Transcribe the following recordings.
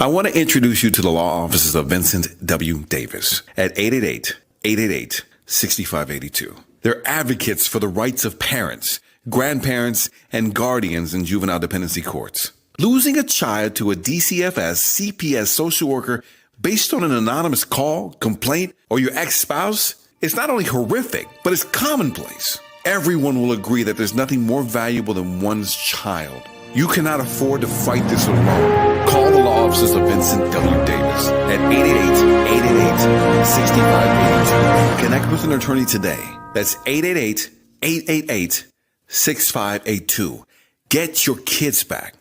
I want to introduce you to the law offices of Vincent W. Davis at 888-888-6582. They're advocates for the rights of parents, grandparents, and guardians in juvenile dependency courts. Losing a child to a DCFS CPS social worker based on an anonymous call, complaint, or your ex-spouse is not only horrific, but it's commonplace. Everyone will agree that there's nothing more valuable than one's child. You cannot afford to fight this alone. Call the law offices of Vincent W. Davis at 888-888-6582. Connect with an attorney today. That's 888-888-6582. Get your kids back.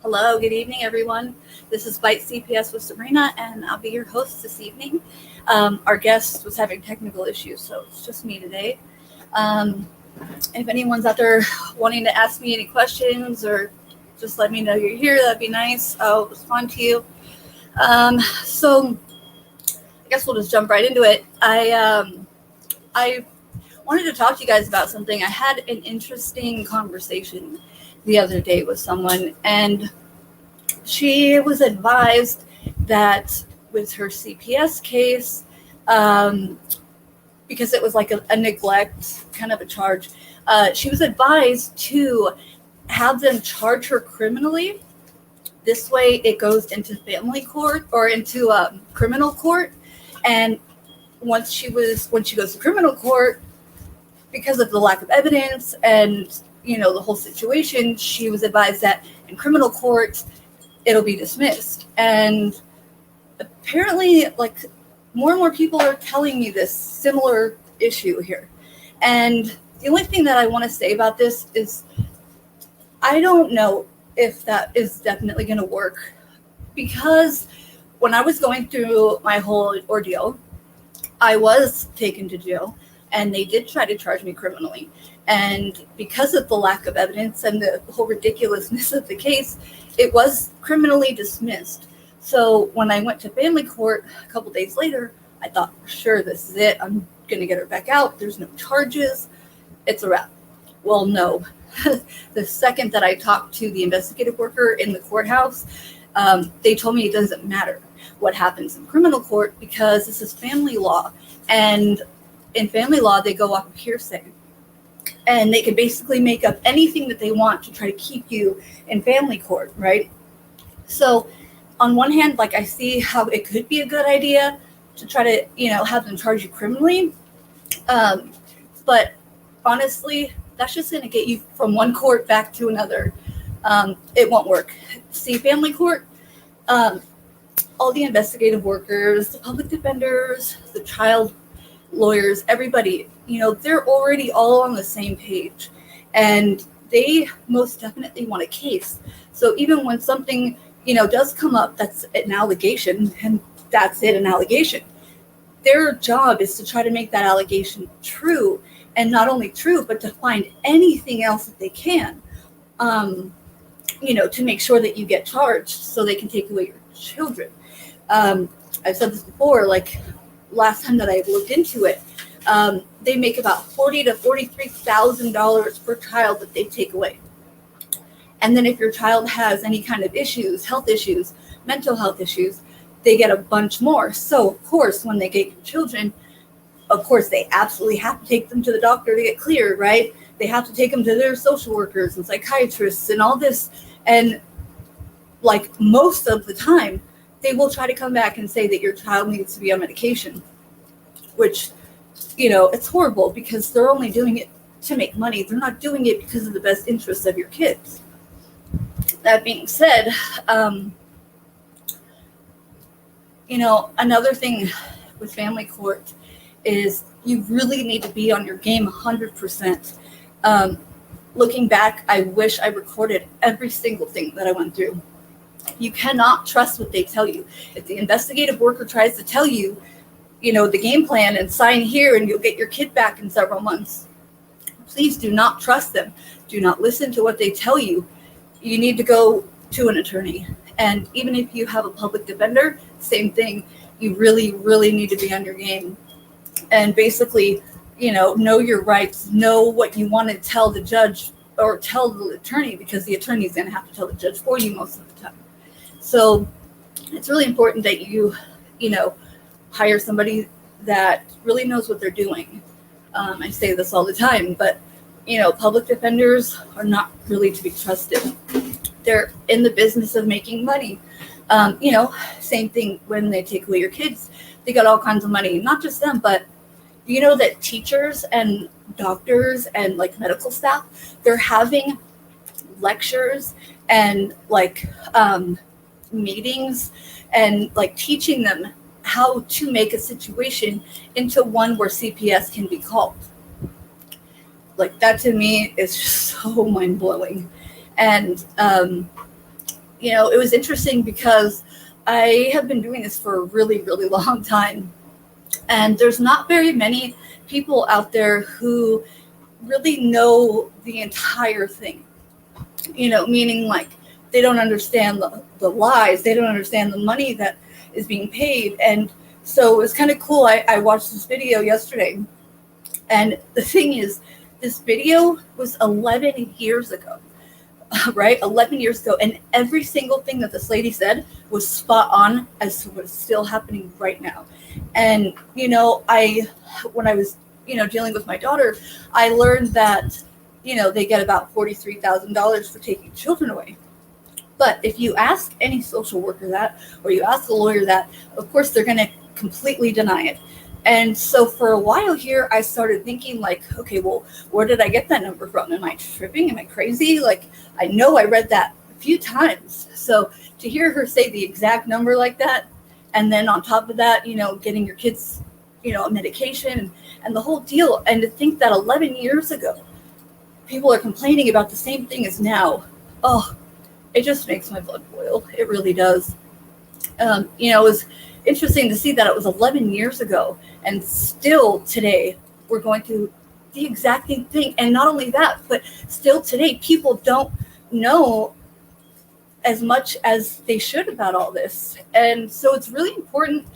Hello, good evening, everyone. This is Bite CPS with Sabrina, and I'll be your host this evening. Our guest was having technical issues, so it's just me today. If anyone's out there wanting to ask me any questions or just let me know you're here, that'd be nice. I'll respond to you. So I guess we'll just jump right into it. I wanted to talk to you guys about something. I had an interesting conversation the other day with someone, and she was advised that with her CPS case, because it was like a neglect kind of a charge, she was advised to have them charge her criminally. This way it goes into family court or into criminal court. And once she goes to criminal court, because of the lack of evidence and, you know, the whole situation, she was advised that in criminal court, it'll be dismissed. And apparently, like, more and more people are telling me this similar issue here. And the only thing that I want to say about this is I don't know if that is definitely going to work, because when I was going through my whole ordeal, I was taken to jail and they did try to charge me criminally. And because of the lack of evidence and the whole ridiculousness of the case, it was criminally dismissed. So when I went to family court a couple days later, I thought, for sure, this is it. I'm going to get her back out. There's no charges. It's a wrap. Well, no. The second that I talked to the investigative worker in the courthouse, they told me it doesn't matter what happens in criminal court because this is family law. And in family law, they go off of hearsay. And they can basically make up anything that they want to try to keep you in family court, right? So on one hand, like, I see how it could be a good idea to try to, you know, have them charge you criminally. But honestly, that's just going to get you from one court back to another. It won't work. See, family court, all the investigative workers, the public defenders, the child lawyers, everybody, you know, they're already all on the same page. And they most definitely want a case. So even when something, you know, does come up that's an allegation, and that's it, an allegation, their job is to try to make that allegation true, and not only true, but to find anything else that they can, you know, to make sure that you get charged so they can take away your children. I've said this before, like, last time that I looked into it, they make about $40,000 to $43,000 per child that they take away. And then if your child has any kind of issues, health issues, mental health issues, they get a bunch more. So, of course, when they get your children, of course, they absolutely have to take them to the doctor to get cleared, right? They have to take them to their social workers and psychiatrists and all this. And, like, most of the time, they will try to come back and say that your child needs to be on medication, which, you know, it's horrible because they're only doing it to make money. They're not doing it because of the best interests of your kids. That being said, you know, another thing with family court is you really need to be on your game 100%. Looking back, I wish I recorded every single thing that I went through. You cannot trust what they tell you. If the investigative worker tries to tell you, you know, the game plan and sign here and you'll get your kid back in several months, please do not trust them. Do not listen to what they tell you. You need to go to an attorney. And even if you have a public defender, same thing. You really, really need to be on your game. And basically, you know your rights, know what you want to tell the judge or tell the attorney, because the attorney is going to have to tell the judge for you most of the time. So it's really important that you know, hire somebody that really knows what they're doing. I say this all the time, but public defenders are not really to be trusted. They're in the business of making money. Same thing when they take away your kids. They got all kinds of money. Not just them, but that teachers and doctors and like medical staff, they're having lectures and like meetings and like teaching them how to make a situation into one where CPS can be called. Like that to me is just so mind blowing. And it was interesting because I have been doing this for a really, really long time. And there's not very many people out there who really know the entire thing, meaning like they don't understand the lies. They don't understand the money that is being paid. And so it was kind of cool. I watched this video yesterday. And the thing is, this video was 11 years ago. Right? 11 years ago. And every single thing that this lady said was spot on as to what's still happening right now. And, when I was, dealing with my daughter, I learned that, they get about $43,000 for taking children away. But if you ask any social worker that, or you ask a lawyer that, of course, they're going to completely deny it. And so for a while here, I started thinking like, okay, well, where did I get that number from? Am I tripping? Am I crazy? Like, I know I read that a few times. So to hear her say the exact number like that, and then on top of that, getting your kids, a medication and the whole deal. And to think that 11 years ago, people are complaining about the same thing as now. Oh, it just makes my blood boil. It really does. It was interesting to see that it was 11 years ago and still today we're going through the exact same thing. And not only that, but still today people don't know as much as they should about all this. And so it's really important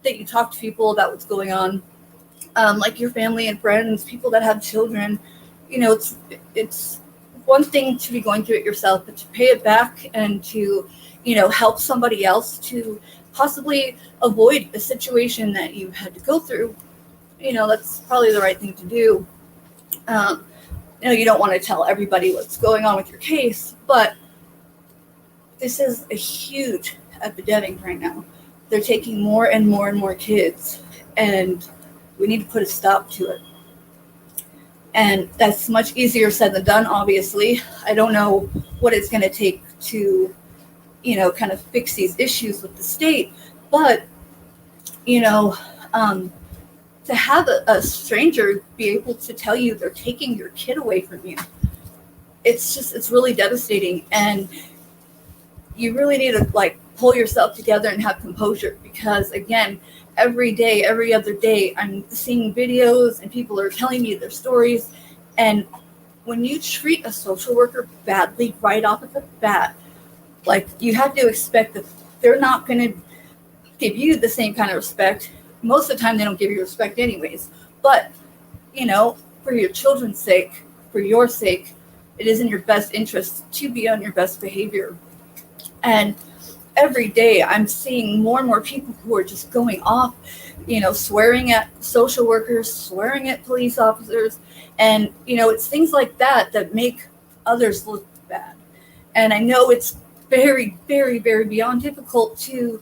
that you talk to people about what's going on, like your family and friends, people that have children. It's one thing to be going through it yourself, but to pay it back and to help somebody else to possibly avoid a situation that you had to go through, that's probably the right thing to do. You don't want to tell everybody what's going on with your case, but this is a huge epidemic right now. They're taking more and more and more kids, and we need to put a stop to it. And that's much easier said than done, obviously. I don't know what it's going to take to kind of fix these issues with the state. But, to have a stranger be able to tell you they're taking your kid away from you, it's really devastating. And you really need to like pull yourself together and have composure, because again, every day, every other day, I'm seeing videos and people are telling me their stories. And when you treat a social worker badly right off of the bat, like you have to expect that they're not going to give you the same kind of respect. Most of the time they don't give you respect anyways. But, for your children's sake, for your sake, it is in your best interest to be on your best behavior. And every day I'm seeing more and more people who are just going off, swearing at social workers, swearing at police officers. And, it's things like that that make others look bad. And I know it's very, very, very beyond difficult to,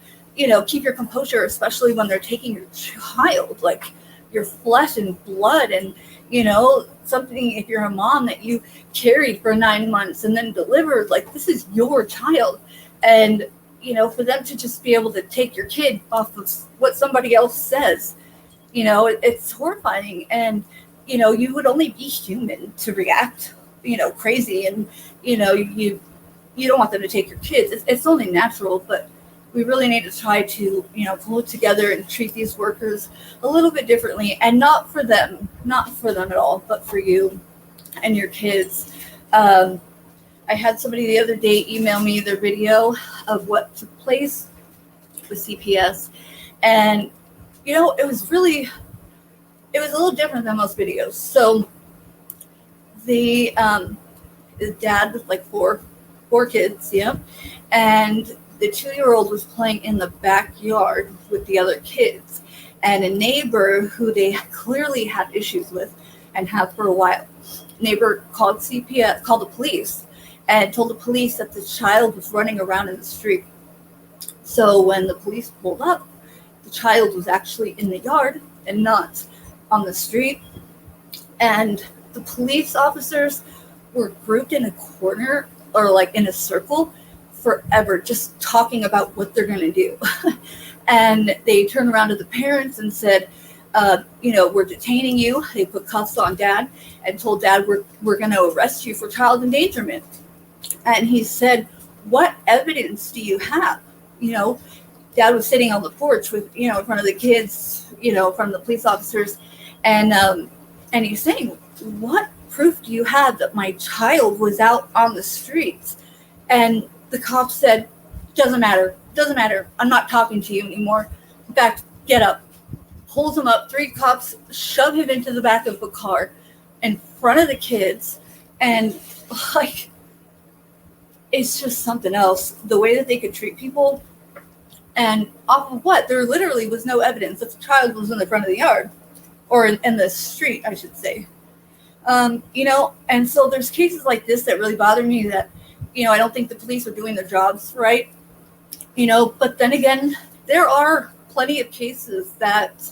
keep your composure, especially when they're taking your child, like your flesh and blood. And, something, if you're a mom that you carried for 9 months and then delivered, like this is your child. And, for them to just be able to take your kid off of what somebody else says, it's horrifying. And, you would only be human to react, crazy. And, you don't want them to take your kids. It's only natural, but we really need to try to, pull it together and treat these workers a little bit differently, and not for them at all, but for you and your kids. I had somebody the other day email me their video of what took place with CPS. And, it was a little different than most videos. So the dad with like four kids, yeah. And the 2-year-old was playing in the backyard with the other kids, and a neighbor who they clearly had issues with and have for a while. Neighbor called CPS, called the police, and told the police that the child was running around in the street. So when the police pulled up, the child was actually in the yard and not on the street. And the police officers were grouped in a corner or like in a circle forever, just talking about what they're going to do. And they turned around to the parents and said, we're detaining you. They put cuffs on Dad and told Dad, we're going to arrest you for child endangerment. And he said, what evidence do you have? Dad was sitting on the porch with, in front of the kids, from the police officers. And he's saying, what proof do you have that my child was out on the streets? And the cop said, doesn't matter. I'm not talking to you anymore. In fact, get up. Pulls him up. 3 cops shove him into the back of the car in front of the kids. And it's just something else. The way that they could treat people. And off of what? There literally was no evidence that the child was in the front of the yard. Or in the street, I should say. And so there's cases like this that really bother me that, I don't think the police are doing their jobs right. But then again, there are plenty of cases that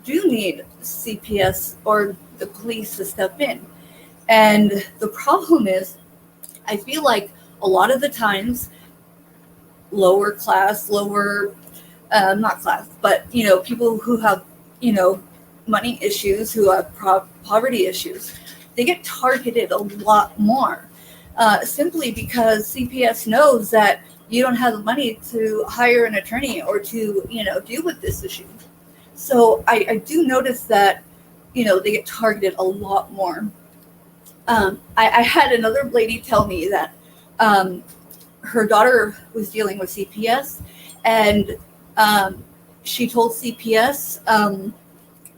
do need CPS or the police to step in. And the problem is, I feel like a lot of the times, lower class, not class, but, people who have, money issues, who have poverty issues, they get targeted a lot more. Simply because CPS knows that you don't have the money to hire an attorney or to, deal with this issue. So I do notice that, they get targeted a lot more. I had another lady tell me that her daughter was dealing with CPS, and she told CPS,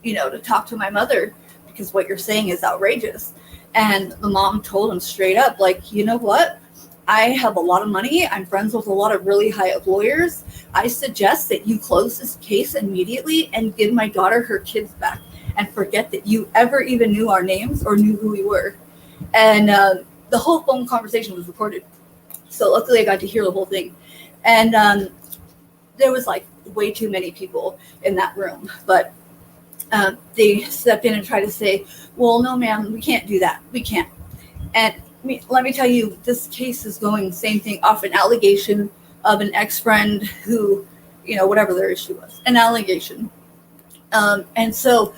to talk to my mother because what you're saying is outrageous. And the mom told him straight up, like, you know what? I have a lot of money. I'm friends with a lot of really high-up lawyers. I suggest that you close this case immediately and give my daughter her kids back and forget that you ever even knew our names or knew who we were. And the whole phone conversation was recorded. So luckily I got to hear the whole thing. And there was like way too many people in that room. But they stepped in and tried to say, well, no, ma'am, we can't do that. We can't. And let me tell you, this case is going the same thing off an allegation of an ex-friend who, whatever their issue was, an allegation. And so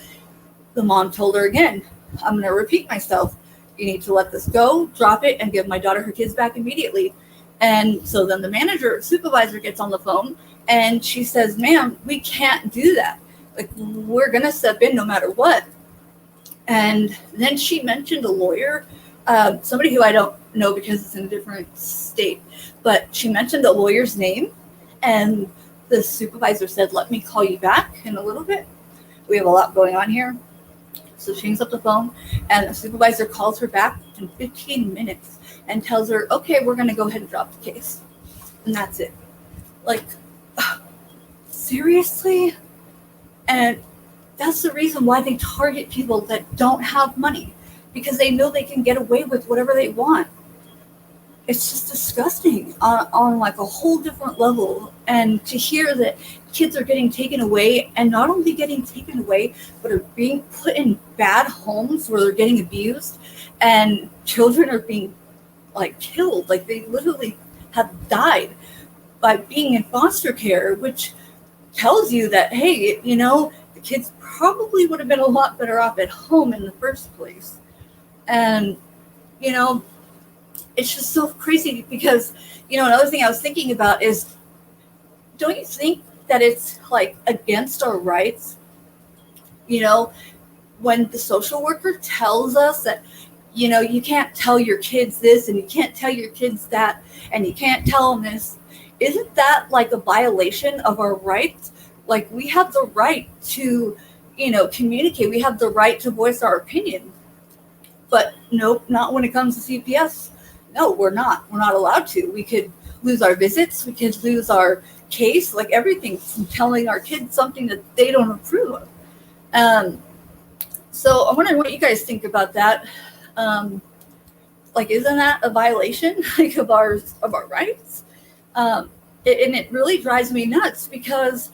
the mom told her again, I'm going to repeat myself. You need to let this go, drop it, and give my daughter her kids back immediately. And so then the supervisor gets on the phone and she says, ma'am, we can't do that. Like, we're going to step in no matter what. And then she mentioned a lawyer, somebody who I don't know because it's in a different state, but she mentioned a lawyer's name, and the supervisor said, let me call you back in a little bit. We have a lot going on here. So she hangs up the phone, and the supervisor calls her back in 15 minutes and tells her, okay, we're going to go ahead and drop the case. And that's it. Like, seriously? And that's the reason why they target people that don't have money, because they know they can get away with whatever they want. It's just disgusting on like a whole different level. And to hear that kids are getting taken away, and not only getting taken away, but are being put in bad homes where they're getting abused, and children are being like killed, like they literally have died by being in foster care, which tells you that, hey, the kids probably would have been a lot better off at home in the first place. And, it's just so crazy because, another thing I was thinking about is, don't you think that it's like against our rights? When the social worker tells us that, you can't tell your kids this and you can't tell your kids that and you can't tell them this, isn't that like a violation of our rights? Like, we have the right to, communicate. We have the right to voice our opinion. But nope, not when it comes to CPS. No, we're not. We're not allowed to. We could lose our visits. We could lose our case, like everything from telling our kids something that they don't approve of. So I'm wondering what you guys think about that. Like, isn't that a violation like of our rights? And it really drives me nuts because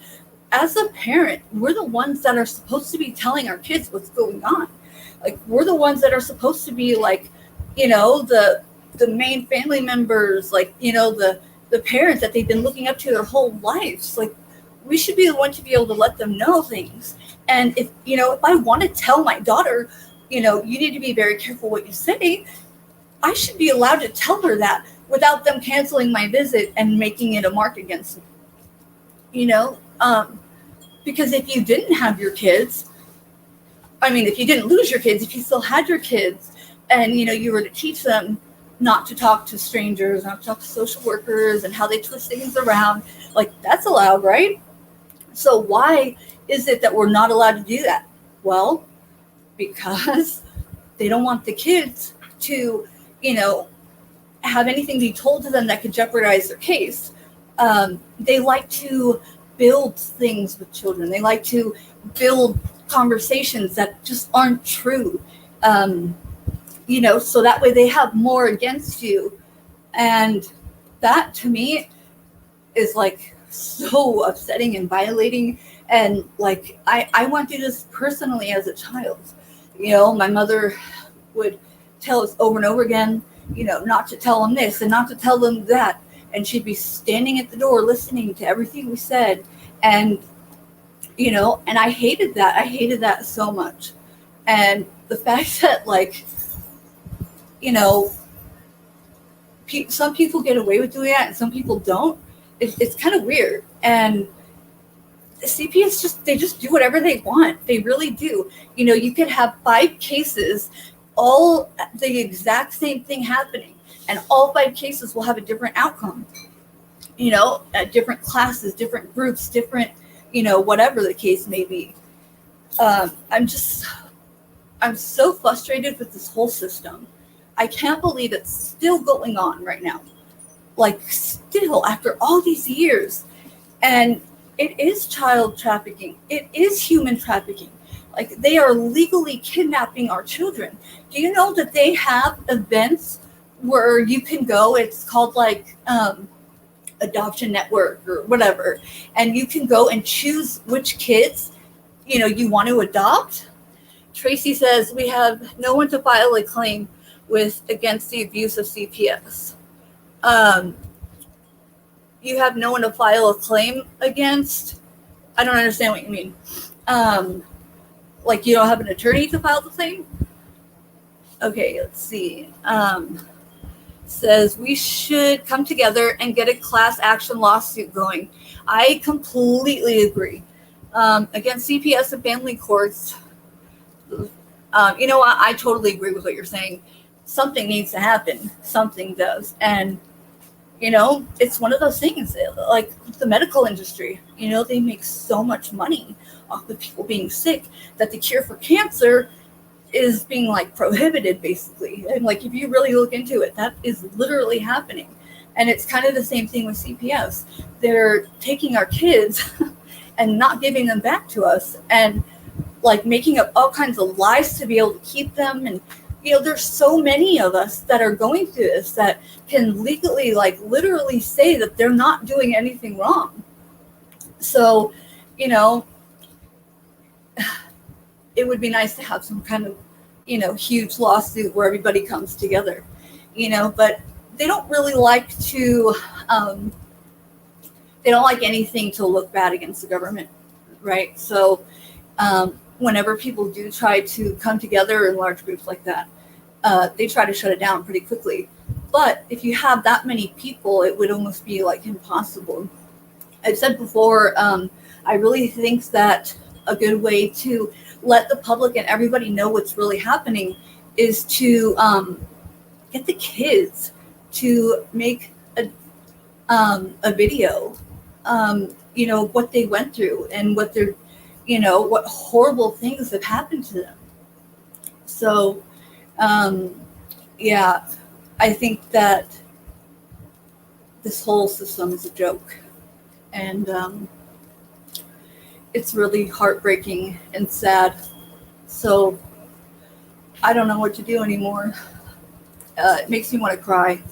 as a parent, we're the ones that are supposed to be telling our kids what's going on. Like, we're the ones that are supposed to be like, the main family members, like, the parents that they've been looking up to their whole lives. Like, we should be the one to be able to let them know things. And if I want to tell my daughter, you need to be very careful what you say, I should be allowed to tell her that without them canceling my visit and making it a mark against me. Because if you didn't have your kids, if you didn't lose your kids, if you still had your kids and, you were to teach them not to talk to strangers, not to talk to social workers and how they twist things around, like, that's allowed, right? So why is it that we're not allowed to do that? Well, because they don't want the kids to, have anything be told to them that could jeopardize their case. They like to build things with children. They like to build conversations that just aren't true. So that way they have more against you. And that to me is like so upsetting and violating. And like, I went through this personally as a child. My mother would tell us over and over again, not to tell them this and not to tell them that. And she'd be standing at the door listening to everything we said. And, and I hated that. I hated that so much. And the fact that, like, some people get away with doing that and some people don't, it's kind of weird. And the CPS they just do whatever they want. They really do. You could have 5 cases, all the exact same thing happening, and all 5 cases will have a different outcome. Different classes, different groups, different, whatever the case may be. I'm so frustrated with this whole system. I can't believe it's still going on right now. Like, still, after all these years. And it is child trafficking. It is human trafficking. Like, they are legally kidnapping our children. Do you know that they have events where you can go? It's called like Adoption Network or whatever. And you can go and choose which kids, you want to adopt. Tracy says, we have no one to file a claim with against the abuse of CPS. You have no one to file a claim against? I don't understand what you mean. Like, you don't have an attorney to file the claim? Okay, let's see. Says we should come together and get a class action lawsuit going. I completely agree. Against CPS and family courts, I totally agree with what you're saying. Something needs to happen. Something does. And, it's one of those things, like the medical industry, they make so much money off of people being sick that the cure for cancer is being like prohibited, basically. And like, if you really look into it, that is literally happening. And it's kind of the same thing with CPS. They're taking our kids and not giving them back to us, and like making up all kinds of lies to be able to keep them. And there's so many of us that are going through this that can legally, like, literally say that they're not doing anything wrong. So, it would be nice to have some kind of, huge lawsuit where everybody comes together, but they don't really like to, they don't like anything to look bad against the government, right? So whenever people do try to come together in large groups like that, they try to shut it down pretty quickly. But if you have that many people, it would almost be like impossible. I've said before, I really think that a good way to let the public and everybody know what's really happening is to get the kids to make a video, what they went through and what they're, what horrible things have happened to them. So, I think that this whole system is a joke. And it's really heartbreaking and sad. So I don't know what to do anymore. It makes me want to cry,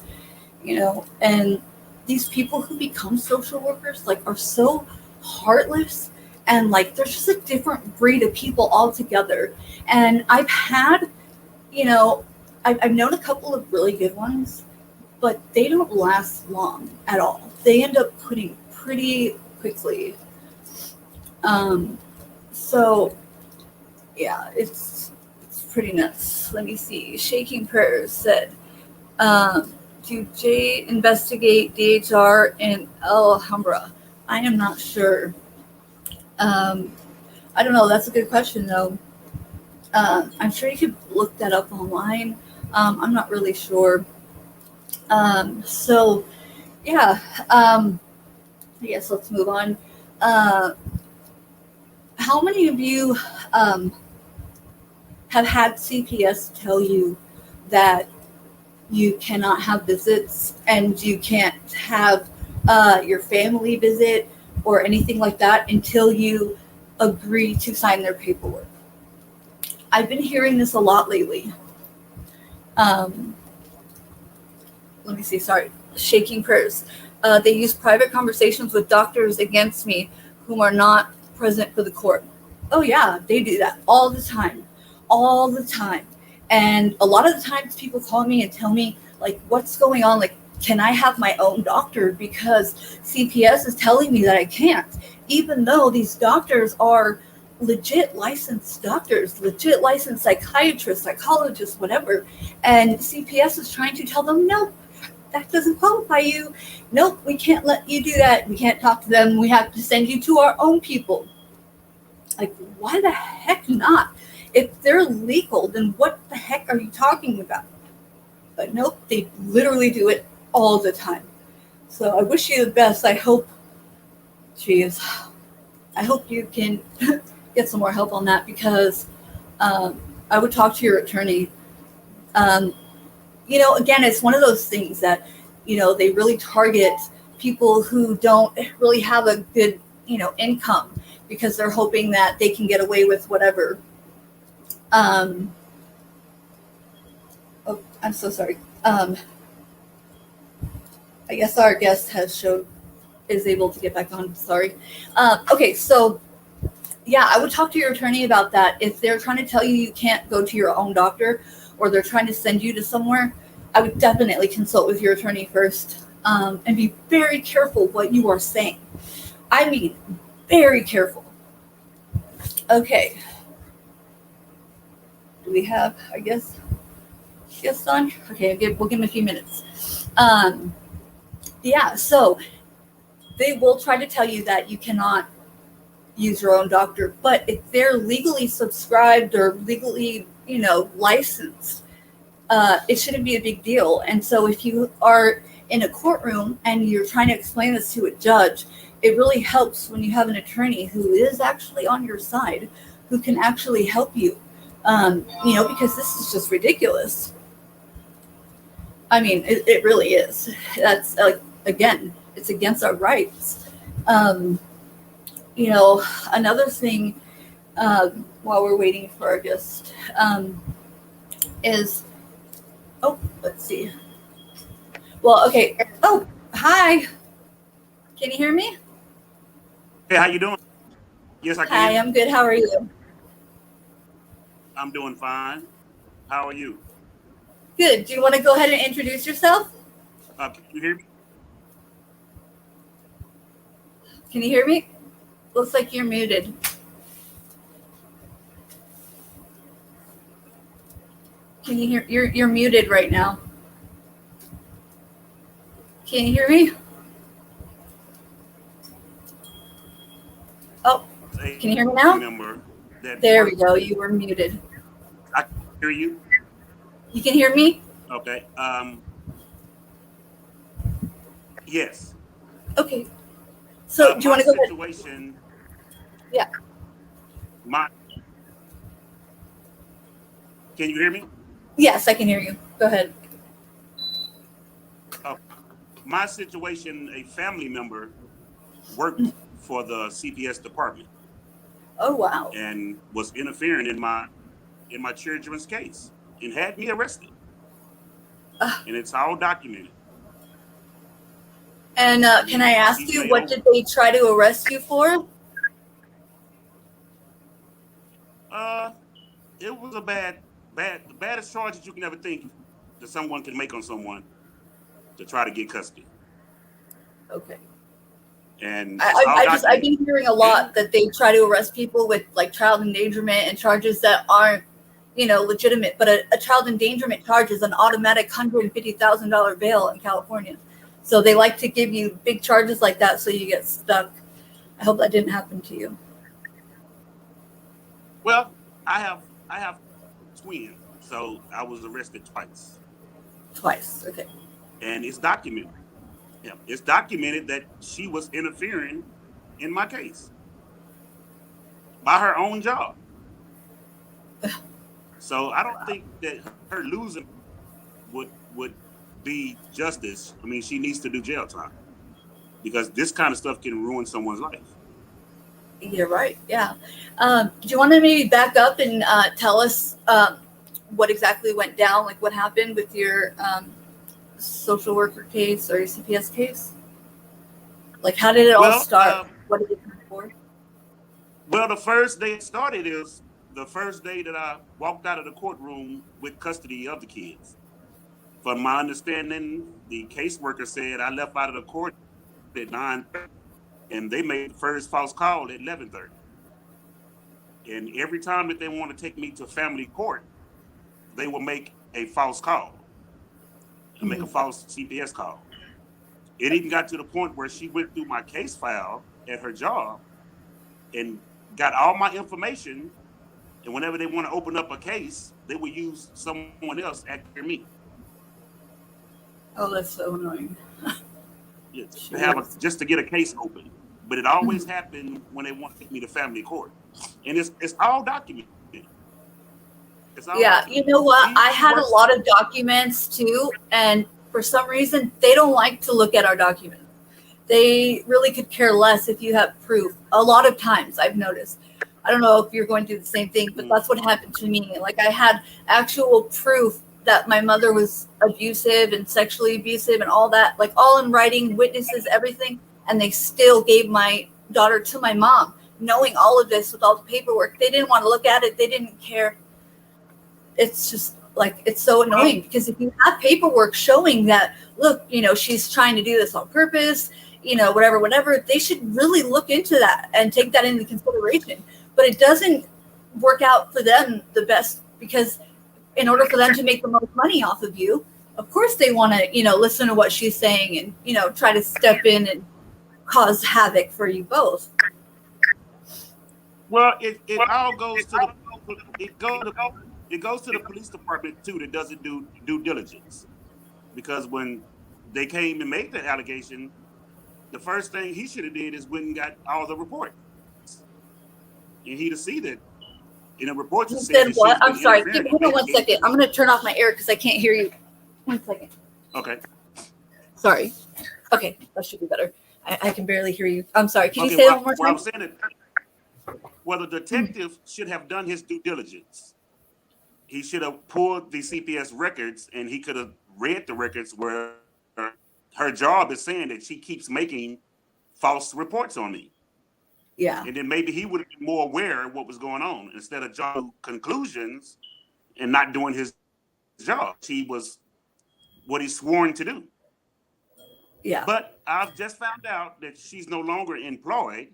and these people who become social workers like are so heartless, and like they're just a different breed of people altogether. And I've known a couple of really good ones, but they don't last long at all. They end up quitting pretty quickly. So yeah, it's pretty nuts. Let me see. Shaking Prayers said, do Jay investigate DHR in Alhambra? I am not sure. I don't know. That's a good question, though. I'm sure you could look that up online. I'm not really sure. So, yeah. I guess let's move on. How many of you have had CPS tell you that you cannot have visits and you can't have your family visit or anything like that until you agree to sign their paperwork? I've been hearing this a lot lately. Let me see, sorry. Shaking Prayers. They use private conversations with doctors against me whom are not present for the court. Oh yeah, they do that all the time. All the time. And a lot of the times people call me and tell me, like, what's going on? Like, can I have my own doctor? Because CPS is telling me that I can't, even though these doctors are legit licensed doctors, legit licensed psychiatrists, psychologists, whatever. And CPS is trying to tell them, no, that doesn't qualify you. Nope, we can't let you do that. We can't talk to them. We have to send you to our own people. Like, why the heck not? If they're legal, then what the heck are you talking about? But nope, they literally do it all the time. So I wish you the best. I hope you can get some more help on that, because I would talk to your attorney. Again, it's one of those things that, they really target people who don't really have a good, income, because they're hoping that they can get away with whatever. Oh, I'm so sorry. I guess our guest is able to get back on. Sorry. Okay, so yeah, I would talk to your attorney about that. If they're trying to tell you you can't go to your own doctor, or they're trying to send you to somewhere, I would definitely consult with your attorney first, and be very careful what you are saying. I mean, very careful. Okay. Do we have, I guess, guest on? Okay, we'll give him a few minutes. Yeah, so they will try to tell you that you cannot use your own doctor, but if they're legally subscribed or legally, licensed, it shouldn't be a big deal. And so if you are in a courtroom and you're trying to explain this to a judge, it really helps when you have an attorney who is actually on your side, who can actually help you, because this is just ridiculous. I mean, it really is. That's again, it's against our rights. Another thing, while we're waiting for our guest, is, let's see. Well, okay. Oh, hi. Can you hear me? Hey, how you doing? Yes, I can. Hi, I'm good. How are you? I'm doing fine. How are you? Good. Do you want to go ahead and introduce yourself? Can you hear me? Can you hear me? Looks like you're muted. Can you hear? You're muted right now. Can you hear me? Oh, can you hear me now? There we go. You were muted. I can hear you. You can hear me? Okay. Yes. Okay. So do you want to go ahead? Situation. Yeah. Can you hear me? Yes, I can hear you. Go ahead. Oh. my situation, a family member worked for the CPS department Oh wow. and was interfering in my children's case and had me arrested. And it's all documented. And can I ask She's you, made what over. did they try to arrest you for? It was a the baddest charge that you can ever think that someone can make on someone to try to get custody. Okay. And it's all I've documented. been hearing a lot that they try to arrest people with like child endangerment and charges that aren't, legitimate. But a child endangerment charge is an automatic $150,000 bail in California. So they like to give you big charges like that so you get stuck. I hope that didn't happen to you. Well, I have twins, so I was arrested twice. Twice. Okay. And it's documented. Yeah, it's documented that she was interfering in my case by her own job. So I don't think that her losing would be justice. I mean, she needs to do jail time because this kind of stuff can ruin someone's life. You're right. Yeah. Do you want to maybe back up and tell us what exactly went down? Like what happened with your social worker case or your CPS case? Like how did it all start? What did it come for? Well, the first day it started is the first day that I walked out of the courtroom with custody of the kids. From my understanding, the caseworker said I left out of the court at 9:30, and they made the first false call at 11:30. And every time that they want to take me to family court, they will make a false call and make a false CPS call. It even got to the point where she went through my case file at her job and got all my information. And whenever they want to open up a case, they will use someone else after me. Oh, that's so annoying. Just to get a case open. But it always happened when they want to take me to family court. And it's all documented. You know what? I had a lot of documents too, and for some reason, they don't like to look at our documents. They really could care less if you have proof. A lot of times, I've noticed. I don't know if you're going through the same thing, but that's what happened to me. Like I had actual proof that my mother was abusive and sexually abusive and all that, like all in writing, witnesses, everything, and they still gave my daughter to my mom, knowing all of this with all the paperwork. They didn't want to look at it. They didn't care. It's just like, it's so annoying because if you have paperwork showing that, look, she's trying to do this on purpose, whatever, they should really look into that and take that into consideration. But it doesn't work out for them the best because in order for them to make the most money off of you, of course they want to, listen to what she's saying and, try to step in and cause havoc for you both. Well, it all goes to it goes to the police department too that doesn't do due diligence. Because when they came and made the allegation, the first thing he should have did is went and got all the reports. And he'd have seen that in a report. You said what? I'm sorry. Hold on 1 second. I'm going to turn off my air because I can't hear you. 1 second. Okay. Sorry. Okay, that should be better. I can barely hear you. I'm sorry. Can you say that one more time? I was saying that, the detective should have done his due diligence. He should have pulled the CPS records and he could have read the records where her job is saying that she keeps making false reports on me. Yeah. And then maybe he would have been more aware of what was going on instead of drawing conclusions and not doing his job. He was what he's sworn to do. Yeah. But I've just found out that she's no longer employed.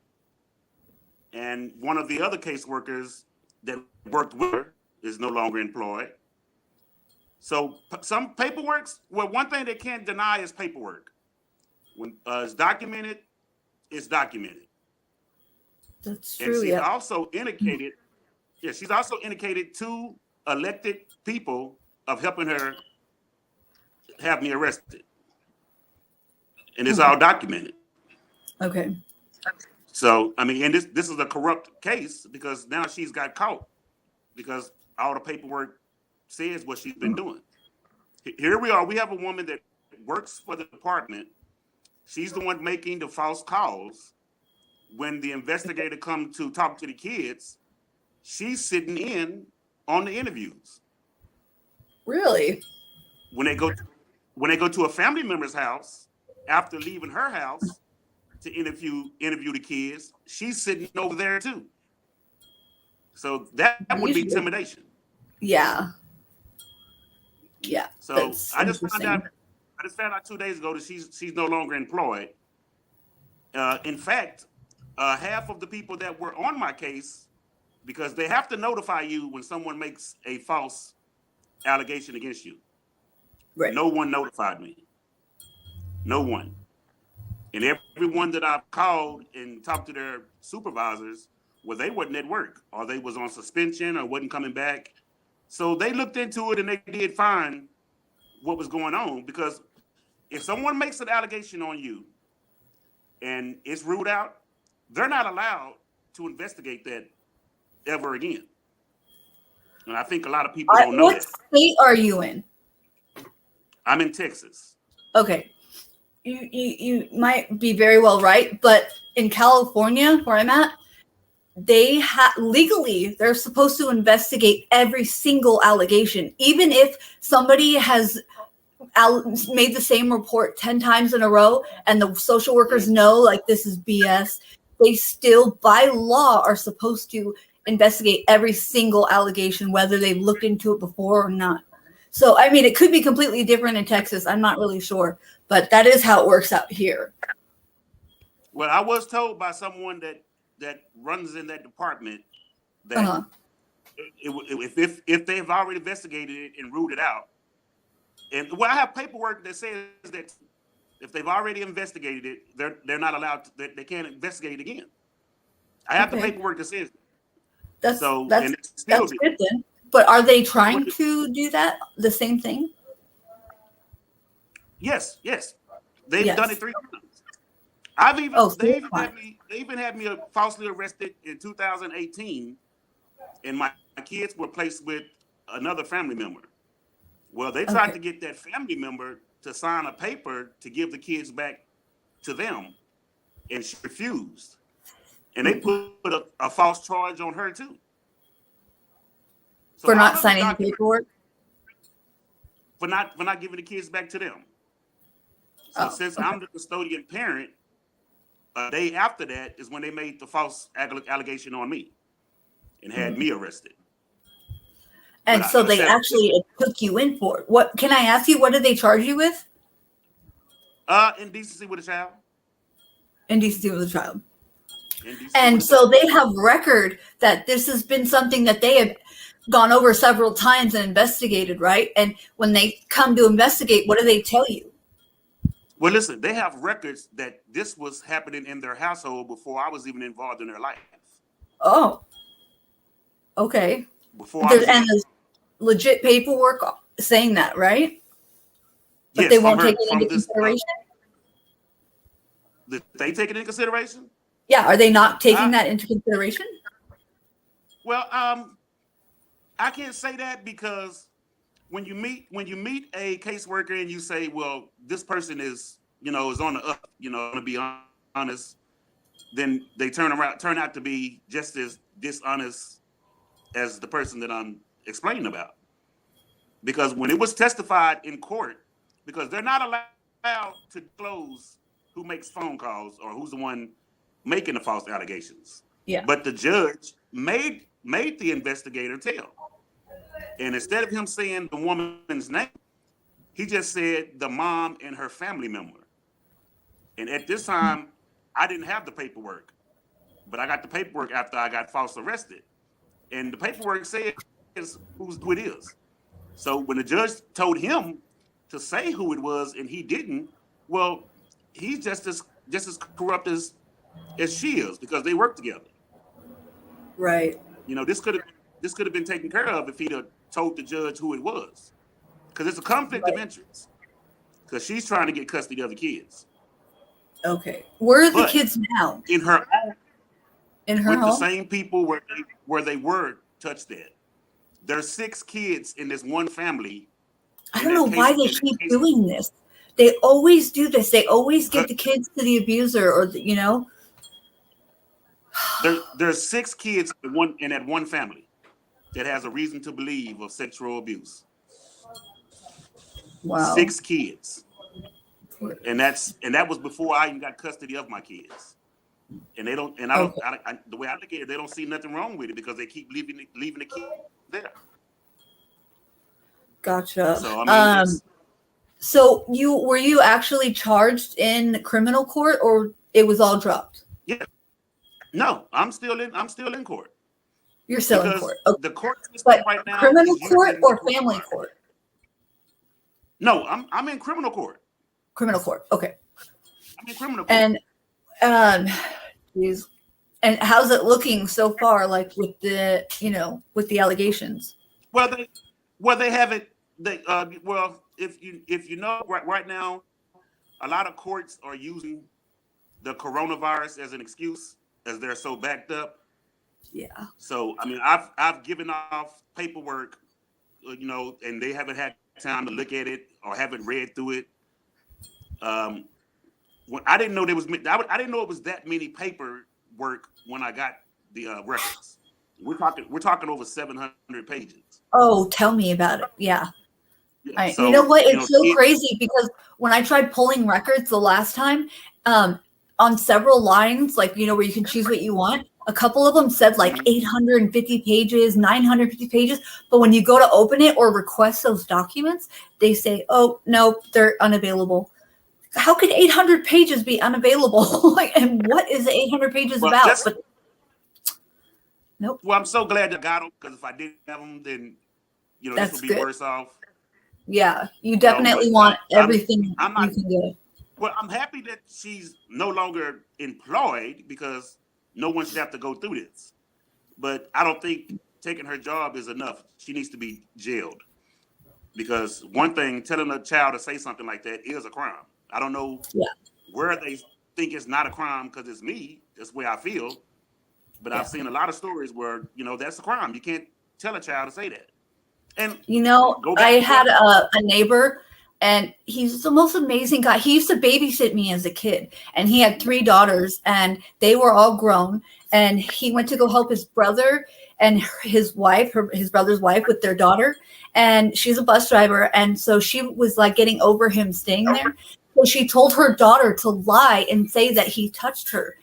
And one of the other caseworkers that worked with her is no longer employed. So some paperwork, one thing they can't deny is paperwork. When it's documented, it's documented. That's true. And she's also indicated, she's also indicated 2 elected people of helping her have me arrested. And it's all documented. Okay. So, I mean, and this is a corrupt case because now she's got caught because all the paperwork says what she's been doing. Here we are. We have a woman that works for the department She's the one making the false calls. When the investigator comes to talk to the kids, she's sitting in on the interviews. Really? When they go to a family member's house after leaving her house to interview the kids, she's sitting over there too. So that would be intimidation. Yeah. Yeah. So I just found out 2 days ago that she's no longer employed. In fact, half of the people that were on my case, because they have to notify you when someone makes a false allegation against you. Right. No one notified me. No one. And everyone that I've called and talked to their supervisors, well, they wasn't at work, or they was on suspension, or wasn't coming back. So they looked into it and they did find what was going on. Because if someone makes an allegation on you and it's ruled out, they're not allowed to investigate that ever again. And I think a lot of people don't know that. What state are you in? I'm in Texas. Okay. You might be very well right, but in California, where I'm at, they legally they're supposed to investigate every single allegation, even if somebody has made the same report 10 times in a row and the social workers know like this is BS. They still by law are supposed to investigate every single allegation, whether they've looked into it before or not. So, I mean, it could be completely different in Texas. I'm not really sure, but that is how it works out here. Well, I was told by someone that runs in that department that if they've already investigated it and ruled it out, and I have paperwork that says that if they've already investigated it, they're not allowed to, they can't investigate it again. I have the paperwork that says that's good then. But are they trying to do that? The same thing? Yes. They've done it 3 times. They even had me falsely arrested in 2018, and my kids were placed with another family member. Well, they tried to get that family member to sign a paper to give the kids back to them, and she refused. And they put a false charge on her too. So for not signing the paperwork? For not giving the kids back to them. So since I'm the custodian parent, a day after that is when they made the false allegation on me and had me arrested. And so they actually took you in for it. What can I ask you? What did they charge you with? Indecency with a child. Indecency with a child. And so they have record that this has been something that they have gone over several times and investigated, right? And when they come to investigate, what do they tell you? Well, listen, they have records that this was happening in their household before I was even involved in their life. Oh, okay. And there's legit paperwork saying that, right? But yes, they won't take it into consideration? Did they take it into consideration? Yeah, are they not taking that into consideration? Well, I can't say that because when you meet a caseworker and you say, well, this person is on the up, to be honest, then they turn out to be just as dishonest as the person that I'm explaining about. Because when it was testified in court, because they're not allowed to disclose who makes phone calls or who's the one making the false allegations. Yeah. But the judge made the investigator tell. And instead of him saying the woman's name, he just said the mom and her family member. And at this time, I didn't have the paperwork, but I got the paperwork after I got false arrested. And the paperwork says who it is. So when the judge told him to say who it was and he didn't, well, he's just as corrupt as she is because they work together. Right. This could have been taken care of if he'd have told the judge who it was, because it's a conflict of interest. Because she's trying to get custody of the kids. Okay, where are the kids now? In her home. With home? the same people where they were touched at. There's 6 kids in this one family. I don't know why they keep doing this. They always do this. They always give the kids to the abuser, or you know. There's 6 kids in that one family that has a reason to believe of sexual abuse. Wow. 6 kids, and that was before I even got custody of my kids. And they don't. And I don't. Okay. The way I look at it, they don't see nothing wrong with it because they keep leaving the kid there. Gotcha. So I mean, So were you actually charged in criminal court, or it was all dropped? yeah. No, I'm still in court. You're still in Because court. Okay. the court system But right now criminal is court using or the family court. court? No, I'm in criminal court. Criminal court. Okay. I'm in criminal court. And geez. And how's it looking so far, like with the, with the allegations? Well, they have it. Well, if you know right now, a lot of courts are using the coronavirus as an excuse, as they're so backed up. Yeah. So I mean, I've given off paperwork, and they haven't had time to look at it or haven't read through it. When I didn't know I didn't know it was that many paperwork when I got the records. We're talking over 700 pages. Oh, tell me about it. Yeah. Yeah, You know what? It's so crazy because when I tried pulling records the last time, on several lines, like, where you can choose what you want, a couple of them said like 850 pages, 950 pages. But when you go to open it or request those documents, they say, oh, no, they're unavailable. How could 800 pages be unavailable? And what is 800 pages about? But nope. Well, I'm so glad that I got them, because if I didn't have them, then, this would be worse off. Yeah, you definitely want everything you can get. Well, I'm happy that she's no longer employed, because no one should have to go through this. But I don't think taking her job is enough. She needs to be jailed. Because one thing, telling a child to say something like that is a crime. I don't know where they think it's not a crime because it's me. That's the way I feel. But I've seen a lot of stories where, that's a crime. You can't tell a child to say that. And I had a neighbor, and he's the most amazing guy. He used to babysit me as a kid, and he had 3 daughters, and they were all grown. And he went to go help his brother and his wife, his brother's wife, with their daughter. And she's a bus driver. And so she was like getting over him staying there. So she told her daughter to lie and say that he touched her.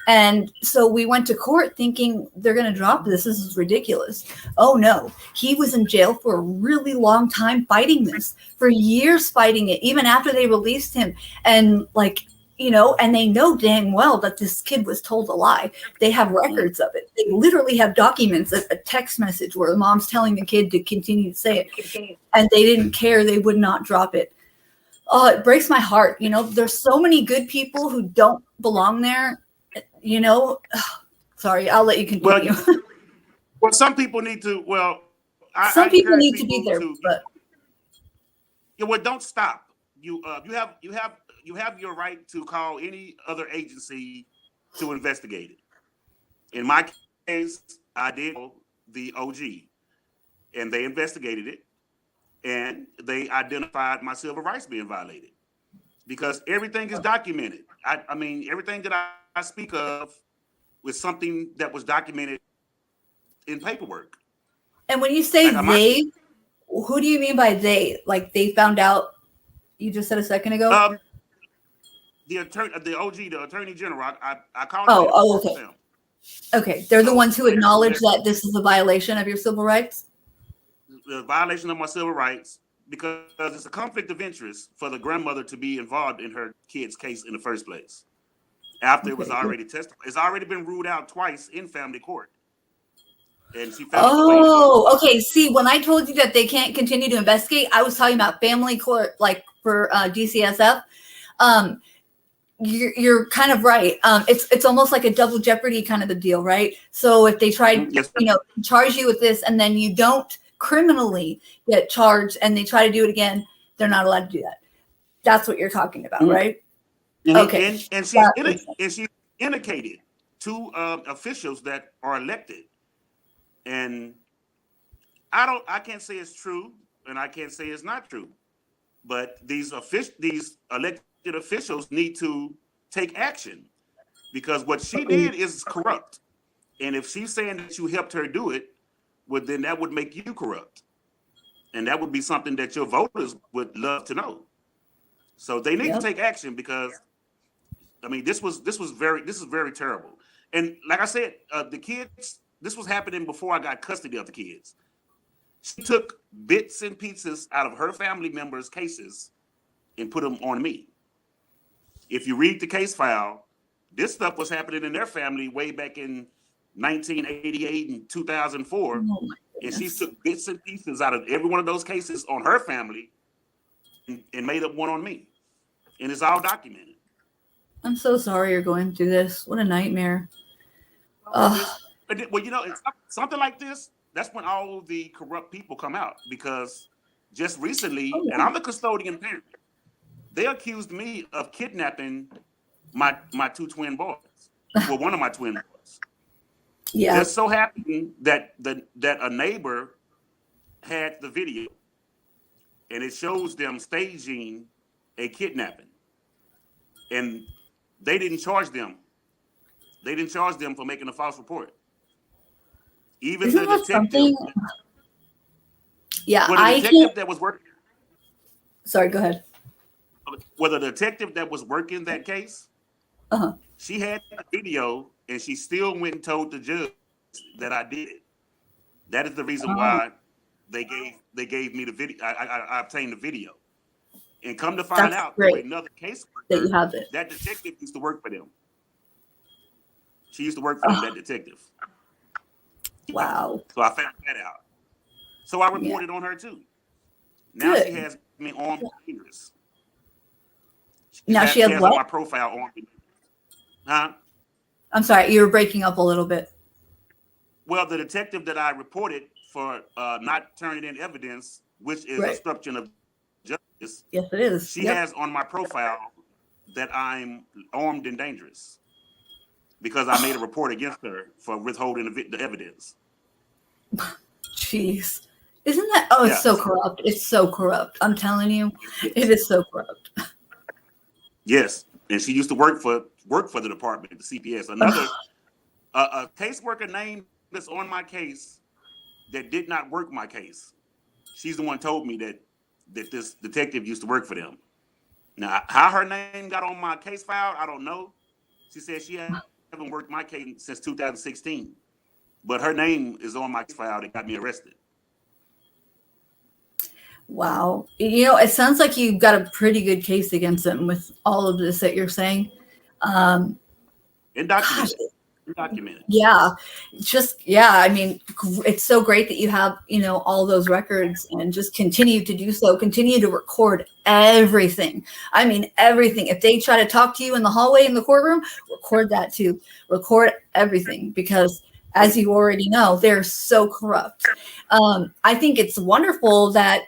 And so we went to court thinking they're going to drop this. This is ridiculous. Oh, no. He was in jail for a really long time fighting this, for years fighting it, even after they released him. And and they know dang well that this kid was told a lie. They have records of it. They literally have documents, a text message where the mom's telling the kid to continue to say it. And they didn't care. They would not drop it. Oh, it breaks my heart. There's so many good people who don't belong there. Sorry, I'll let you continue. Well, some people need to. Well, some people need to be there, but don't stop. You have your right to call any other agency to investigate it. In my case, I did the OG, and they investigated it, and they identified my civil rights being violated, because everything is documented. I mean, everything that I speak of was something that was documented in paperwork. And when you say they, who do you mean by they? Like they found out? You just said a second ago. The attorney general. I called. Okay. Them. Okay, they're the ones who acknowledge that this is a violation of your civil rights. The violation of my civil rights, because it's a conflict of interest for the grandmother to be involved in her kid's case in the first place. After it was already testified, it's already been ruled out twice in family court. And she found okay. See, when I told you that they can't continue to investigate, I was talking about family court, like for DCSF. You're kind of right. It's almost like a double jeopardy kind of a deal, right? So if they try, charge you with this, and then you don't criminally get charged, and they try to do it again, they're not allowed to do that. That's what you're talking about, right? Okay. And she's indicated to officials that are elected, and I can't say it's true, and I can't say it's not true. But these elected officials need to take action, because what she did is corrupt. And if she's saying that you helped her do it, well, then that would make you corrupt. And that would be something that your voters would love to know. So they need to take action, because I mean, this is very terrible. And like I said, the kids, this was happening before I got custody of the kids. She took bits and pieces out of her family members' cases and put them on me. If you read the case file, this stuff was happening in their family way back in 1988 and 2004. And she took bits and pieces out of every one of those cases on her family and made up one on me. And it's all documented. I'm so sorry you're going through this. What a nightmare. Well, you know, it's something like this, that's when all the corrupt people come out. Because just recently, and I'm the custodian parent, they accused me of kidnapping my two twin boys. Well, one of my twin boys. Yeah. It so happened that a neighbor had the video, and it shows them staging a kidnapping. And they didn't charge them. They didn't charge them for making a false report. Even the detective. Yeah, the detective that was working. Sorry, go ahead. Well, the detective that was working that case, she had the video, and she still went and told the judge that I did it. That is the reason why they gave me the video. I obtained the video. And come to find out, another case worker, that detective used to work for them. She used to work for them, that detective. Wow. So I found that out. So I reported on her too. Now she has me armed and dangerous. Now she has what? My profile armed and dangerous. Huh? I'm sorry, you were breaking up a little bit. Well, the detective that I reported for not turning in evidence, which is obstruction of justice. Yes, it is. She has on my profile that I'm armed and dangerous because I made a report against her for withholding the evidence. Jeez. Isn't that? Oh, it's so corrupt. It's so corrupt. I'm telling you, it is so corrupt. Yes. And she used to work for the department, the CPS. Another a caseworker name that's on my case that did not work my case. She's the one told me that this detective used to work for them. Now, how her name got on my case file, I don't know. She said she haven't worked my case since 2016, but her name is on my case file that got me arrested. Wow. You know, it sounds like you've got a pretty good case against them with all of this that you're saying. Documented. Yeah. I mean, it's so great that you have, all those records and just continue to do so. Continue to record everything. I mean, everything. If they try to talk to you in the hallway in the courtroom, record that too. Record everything because as you already know, they're so corrupt. I think it's wonderful that,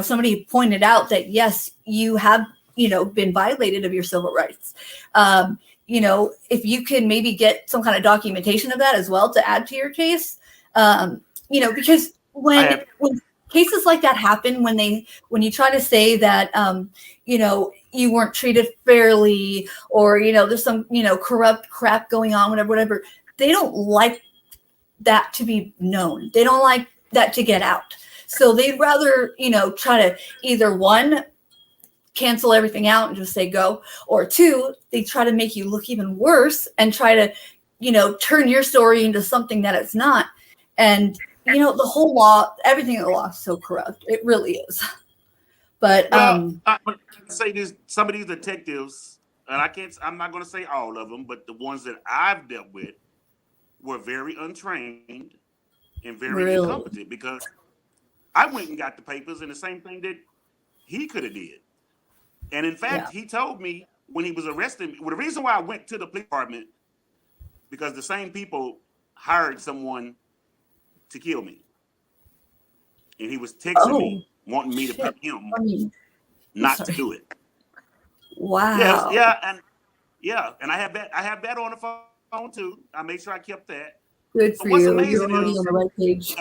somebody pointed out that, yes, you have, been violated of your civil rights. If you can maybe get some kind of documentation of that as well to add to your case, because when cases like that happen, when you try to say that, you weren't treated fairly or, there's some, corrupt crap going on, whatever, they don't like that to be known. They don't like that to get out. So they'd rather, try to either one, cancel everything out and just say go, or two, they try to make you look even worse and try to, turn your story into something that it's not. And, the whole law, everything in the law is so corrupt. It really is. But, say this, some of these detectives, and I'm not going to say all of them, but the ones that I've dealt with were very untrained and very incompetent because I went and got the papers and the same thing that he could have did. And in fact, he told me when he was arresting me, well, the reason why I went to the police department, because the same people hired someone to kill me. And he was texting me, wanting me to pay him not to do it. Wow. And I have that on the phone too. I made sure I kept that. Good for you. You're already on the right page.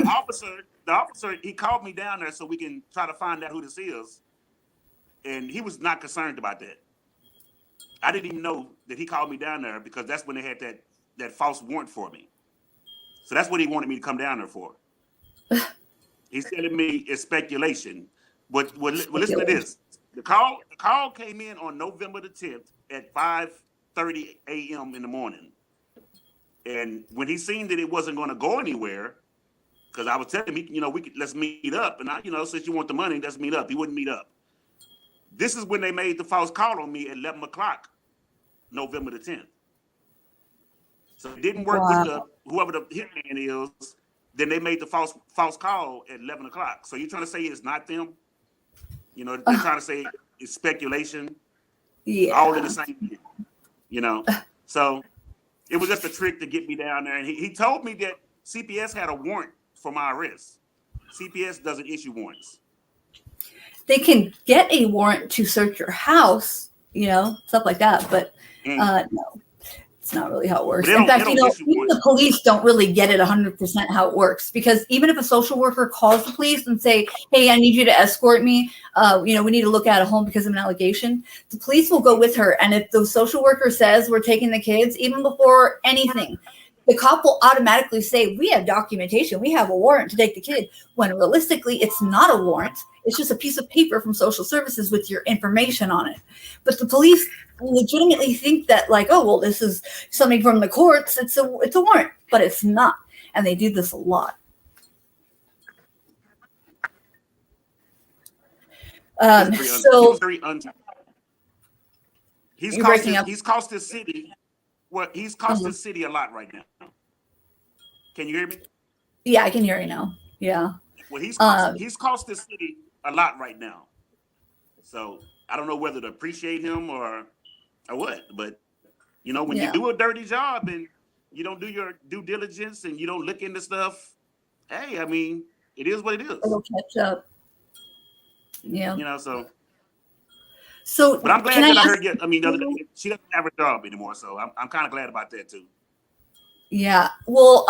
The officer, he called me down there so we can try to find out who this is. And he was not concerned about that. I didn't even know that he called me down there because that's when they had that false warrant for me. So that's what he wanted me to come down there for. He's telling me it's speculation. But listen to this. The call came in on November the 10th at 5:30 a.m. in the morning. And when he seen that it wasn't going to go anywhere, because I was telling him, let's meet up. And since you want the money, let's meet up. He wouldn't meet up. This is when they made the false call on me at 11 o'clock, November the 10th. So it didn't work with whoever the hitman is. Then they made the false call at 11 o'clock. So you're trying to say it's not them? They're trying to say it's speculation. Yeah. All in the same thing. So it was just a trick to get me down there. And he told me that CPS had a warrant for my arrest. CPS doesn't issue warrants. They can get a warrant to search your house, stuff like that. But no, it's not really how it works. In fact, even the police don't really get it 100% how it works, because even if a social worker calls the police and say, hey, I need you to escort me, we need to look at a home because of an allegation, the police will go with her. And if the social worker says we're taking the kids, even before anything, the cop will automatically say, we have documentation, we have a warrant to take the kid, when realistically it's not a warrant. It's just a piece of paper from social services with your information on it. But the police legitimately think that this is something from the courts. It's a warrant, but it's not. And they do this a lot. He's cost this city. He's cost the city a lot right now. Can you hear me? Yeah, I can hear you now. Yeah. Well, he's cost the city a lot right now. So I don't know whether to appreciate him or what, but when you do a dirty job and you don't do your due diligence and you don't look into stuff, hey, it is what it is. It'll catch up. Yeah. So, but I'm glad that I heard the other day she doesn't have a job anymore. So I'm kind of glad about that too. Yeah. Well,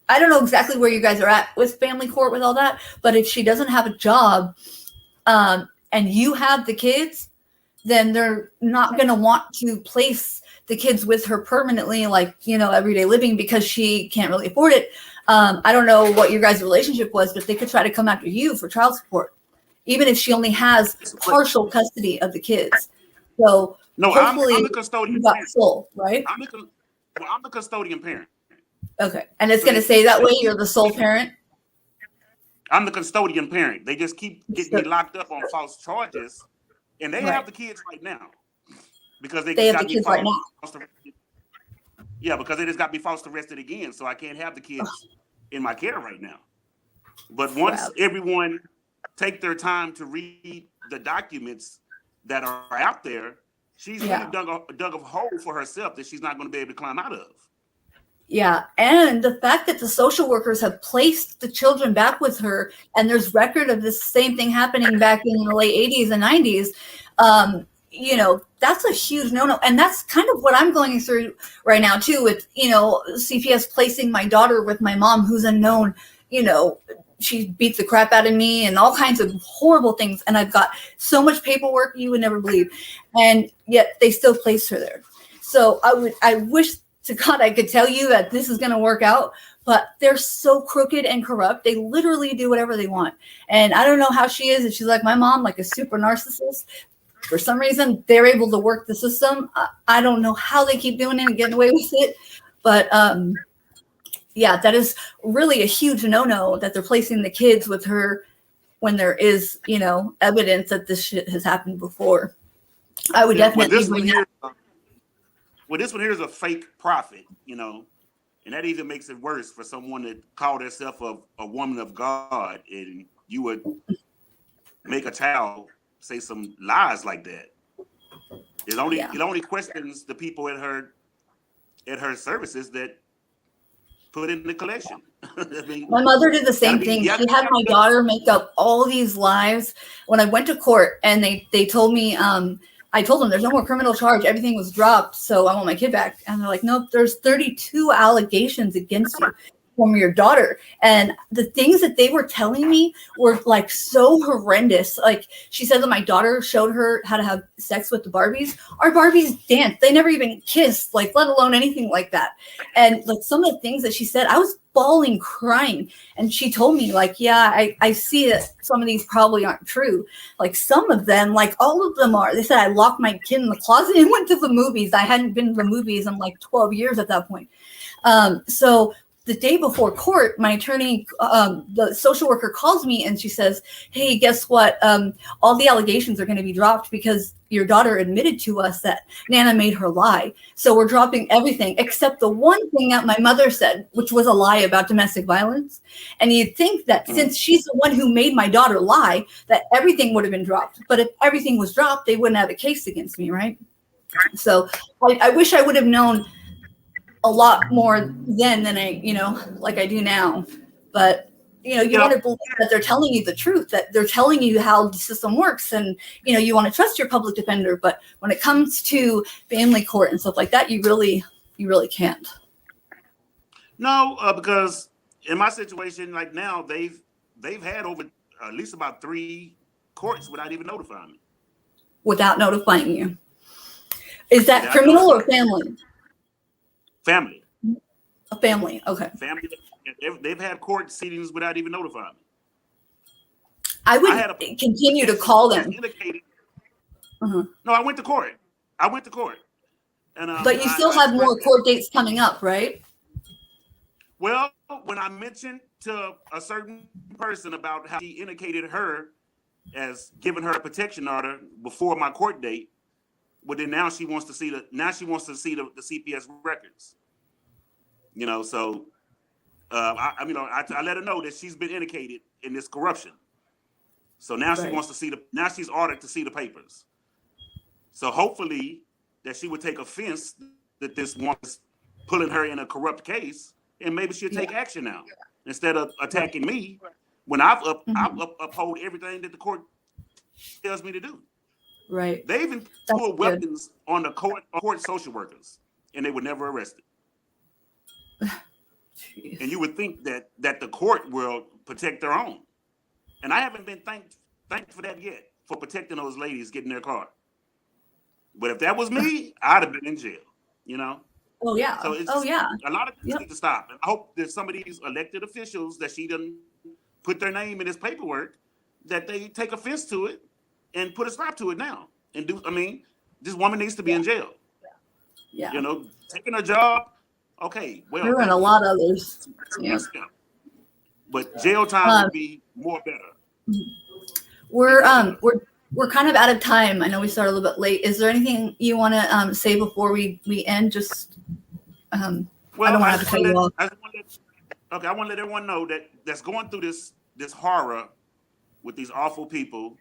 I don't know exactly where you guys are at with family court with all that, but if she doesn't have a job, and you have the kids, then they're not going to want to place the kids with her permanently, everyday living, because she can't really afford it. I don't know what your guys' relationship was, but they could try to come after you for child support, even if she only has partial custody of the kids. So no, hopefully I'm the custodian. You got full, right? I'm the custodian parent. Okay, and it's going to say that way. You're the sole parent. I'm the custodian parent. They just keep getting me locked up on false charges, and they have the kids right now because they just got me false arrested. Yeah, because they just got me false arrested again, so I can't have the kids in my care right now. But once everyone take their time to read the documents that are out there, she's really dug a hole for herself that she's not going to be able to climb out of. Yeah, and the fact that the social workers have placed the children back with her, and there's record of this same thing happening back in the late 80s and 90s, that's a huge no-no. And that's kind of what I'm going through right now, too, with, CPS placing my daughter with my mom, who's a known, she beats the crap out of me and all kinds of horrible things. And I've got so much paperwork you would never believe. And yet they still placed her there. So I wish to God I could tell you that this is going to work out, but they're so crooked and corrupt. They literally do whatever they want. And I don't know how she is. If she's like my mom, like a super narcissist, for some reason, they're able to work the system. I don't know how they keep doing it and getting away with it. But that is really a huge no-no that they're placing the kids with her when there is, evidence that this shit has happened before. I would definitely bring it. Well, this one here is a fake prophet, and that even makes it worse for someone that called herself a woman of God, and you would make a child say some lies like that. It only questions the people at her services that put in the collection. My mother did the same thing. She had my daughter make up all these lies. When I went to court and they told me, I told them there's no more criminal charge. Everything was dropped. So I want my kid back. And they're like, nope, there's 32 allegations against you. from your daughter. And the things that they were telling me were like so horrendous. Like she said that my daughter showed her how to have sex with the Barbies. Our Barbies danced. They never even kissed, like let alone anything like that. And like some of the things that she said, I was bawling, crying. And she told me like, yeah, I see that some of these probably aren't true. Like some of them, like all of them are. They said I locked my kid in the closet and went to the movies. I hadn't been to the movies in like 12 years at that point. So the day before court, my attorney, the social worker calls me and she says, hey, guess what? All the allegations are going to be dropped because your daughter admitted to us that Nana made her lie. So we're dropping everything except the one thing that my mother said, which was a lie about domestic violence. And you'd think that since she's the one who made my daughter lie, that everything would have been dropped. But if everything was dropped, they wouldn't have a case against me, right? So I wish I would have known a lot more then than I, like I do now. But, you want to believe that they're telling you the truth, that they're telling you how the system works. And, you want to trust your public defender. But when it comes to family court and stuff like that, you really can't. No, because in my situation, like now, they've had over at least about 3 courts without even notifying me. Without notifying you. Is that criminal or family? Family. A family, okay. Family. They've had court proceedings without even notifying me. I would continue to call them. No, I went to court. And, but you still have more court dates coming up, right? Well, when I mentioned to a certain person about how he indicated her as giving her a protection order before my court date, well, then now she wants to see the CPS records. So I let her know that she's been indicated in this corruption. So now she wants to see now she's ordered to see the papers. So hopefully that she would take offense that this one's pulling her in a corrupt case, and maybe she'll take action now instead of attacking me when I've uphold everything that the court tells me to do. Right. They even pulled weapons on the court social workers, and they were never arrested. And you would think that the court will protect their own. And I haven't been thanked for that yet, for protecting those ladies getting their car. But if that was me, I'd have been in jail, Oh, yeah. So it's a lot of things need to stop. And I hope that some of these elected officials that she done put their name in this paperwork, that they take offense to it and put a stop to it now. And this woman needs to be in jail. Yeah. Taking her job. Okay, well, there and a lot of others. Yeah. But jail time would be more better. We're kind of out of time. I know we started a little bit late. Is there anything you want to say before we end? Just I don't want to have to cut you off. I want to let everyone know that's going through this horror with these awful people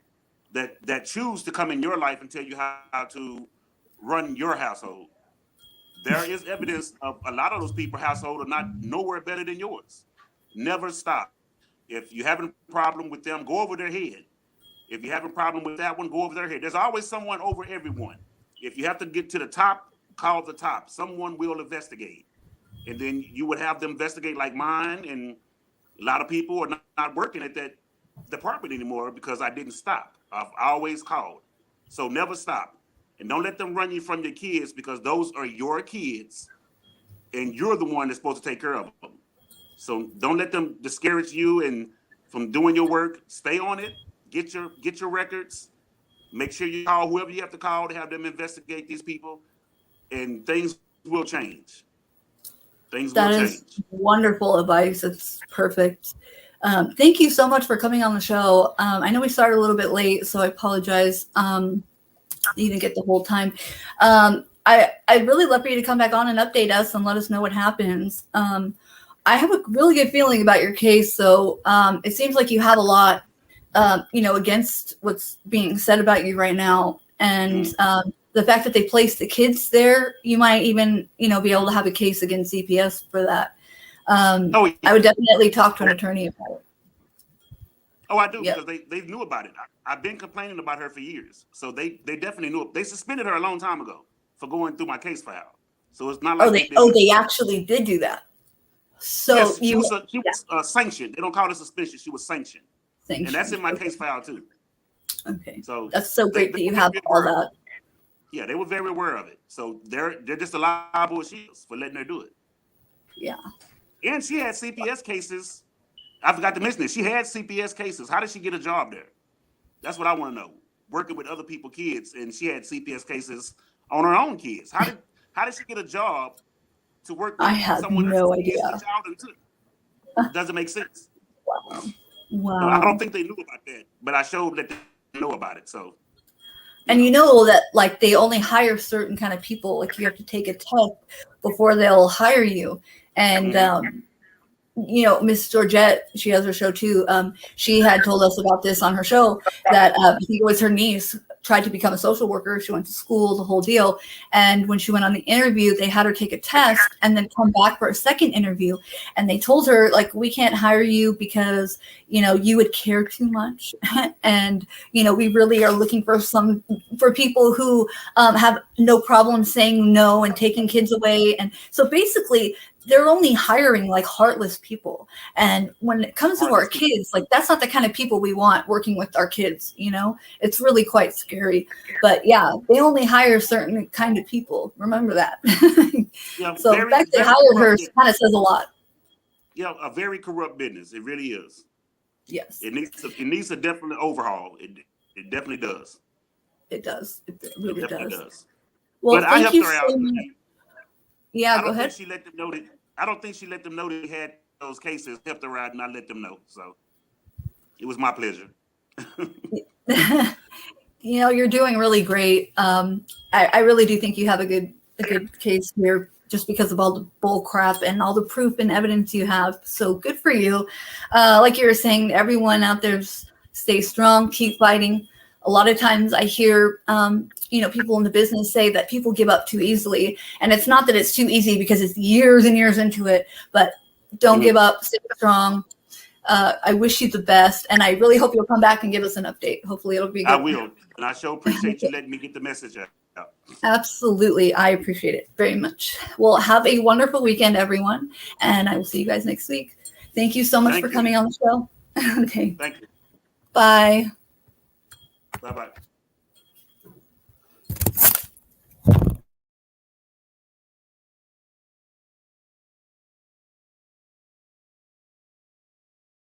that choose to come in your life and tell you how to run your household. There is evidence of a lot of those people's household are not nowhere better than yours. Never stop. If you have a problem with them, go over their head. If you have a problem with that one, go over their head. There's always someone over everyone. If you have to get to the top, call the top. Someone will investigate. And then you would have them investigate like mine. And a lot of people are not working at that department anymore because I didn't stop. I've always called. So never stop. And don't let them run you from your kids, because those are your kids and you're the one that's supposed to take care of them. So don't let them discourage you and from doing your work. Stay on it. Get your records. Make sure you call whoever you have to call to have them investigate these people, and things will change. That is wonderful advice. It's perfect. Thank you so much for coming on the show. I know we started a little bit late, so I apologize. You didn't get the whole time. I'd really love for you to come back on and update us and let us know what happens. I have a really good feeling about your case. So it seems like you have a lot, against what's being said about you right now. And the fact that they placed the kids there, you might even, be able to have a case against CPS for that. I would definitely talk to an attorney about it. Oh, I do, because they knew about it. I've been complaining about her for years. So they definitely knew it. They suspended her a long time ago for going through my case file. So it's not like they actually did do that. So Yes, she you was sanctioned. They don't call it suspicious. She was sanctioned. And that's in my okay. case file too. Okay. So That's so great that you were have very all aware of that. it. Yeah, they were very aware of it. So they're just a liable as she is for letting her do it. Yeah. And she had CPS cases. I forgot to mention this. She had CPS cases. How did she get a job there? That's what I want to know. Working with other people's kids, and she had CPS cases on her own kids. How did she get a job to work with I had someone no else's kids the idea. child and took? Doesn't make sense. Wow. So I don't Wow. think they knew about that, but I showed that they know about it. So And you know that like they only hire certain kind of people. Like you have to take a test before they'll hire you. And you know, Miss Georgette, she has her show too. She had told us about this on her show that I think it was her niece tried to become a social worker. She went to school, the whole deal. And when she went on the interview, they had her take a test and then come back for a second interview. And they told her, like, we can't hire you because, you know, you would care too much. And, you know, we really are looking for people who have no problem saying no and taking kids away. And so basically, they're only hiring like heartless people. And when it comes to our kids, like that's not the kind of people we want working with our kids, you know? It's really quite scary. But yeah, they only hire certain kind of people. Remember that. yeah, So the fact they hired her kind of says a lot. Yeah, a very corrupt business. It really is. Yes. It needs a definite overhaul. It definitely does. It does. It really does. Well, but I helped her out. Yeah, go ahead. I don't think she let them know that they had those cases. Helped her out, and I let them know. So it was my pleasure. You know, you're doing really great. I really do think you have a good case here, just because of all the bull crap and all the proof and evidence you have. So good for you. Like you were saying, everyone out there, stay strong, keep fighting. A lot of times I hear, you know, people in the business say that people give up too easily. And it's not that it's too easy because it's years and years into it, but don't give up, stay strong. I wish you the best. And I really hope you'll come back and give us an update. Hopefully it'll be good. I will. And I sure appreciate you letting me get the message out. Absolutely. I appreciate it very much. Well, have a wonderful weekend, everyone. And I will see you guys next week. Thank you so much for coming on the show. Okay. Thank you. Bye. Bye-bye.